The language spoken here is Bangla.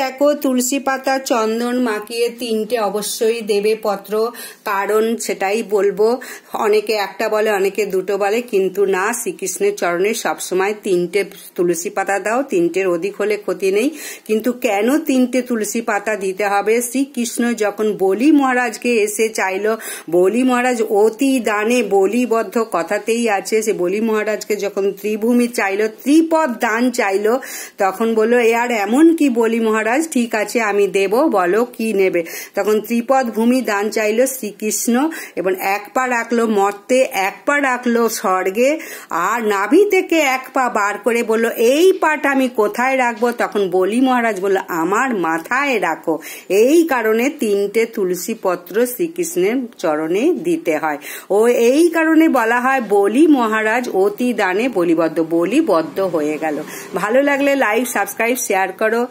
দেখো তুলসী পাতা চন্দন মাখিয়ে 3টে অবশ্যই দেবে পত্র, কারণ সেটাই বলবো। অনেকে একটা বলে, অনেকে 2টো বলে, কিন্তু না, শ্রীকৃষ্ণের চরণে সবসময় 3টে তুলসী পাতা দাও। 3টের অধিক হলে ক্ষতি নেই, কিন্তু কেন 3টে তুলসী পাতা দিতে হবে? শ্রীকৃষ্ণ যখন বলি মহারাজকে এসে চাইলো, বলি মহারাজ অতি দানে বলিবদ্ধ কথাতেই আছে, সে বলি মহারাজকে যখন ত্রিভূমি চাইলো, ত্রিপদ দান চাইলো, তখন বললো এ আর এমন কি বলি মহারাজ, ঠিক আছে আমি দেব, বলো কি নেবে। তখন ত্রিপদ ভূমি দান চাইলো শ্রীকৃষ্ণ, এবং 1 পা রাখলো মর্তে, 1 পা রাখলো স্বর্গে, আর নাভি থেকে 1 পা বার করে বললো এই পাটা আমি কোথায় রাখবো? তখন বলি মহারাজ বললো আমার মাথায় রাখো। এই কারণে 3টে তুলসী পত্র শ্রীকৃষ্ণের চরণে দিতে হয়, ও এই কারণে বলা হয় বলি মহারাজ অতি দানে বলিবদ্ধ হয়ে গেল। ভালো লাগলে লাইক, সাবস্ক্রাইব, শেয়ার করো।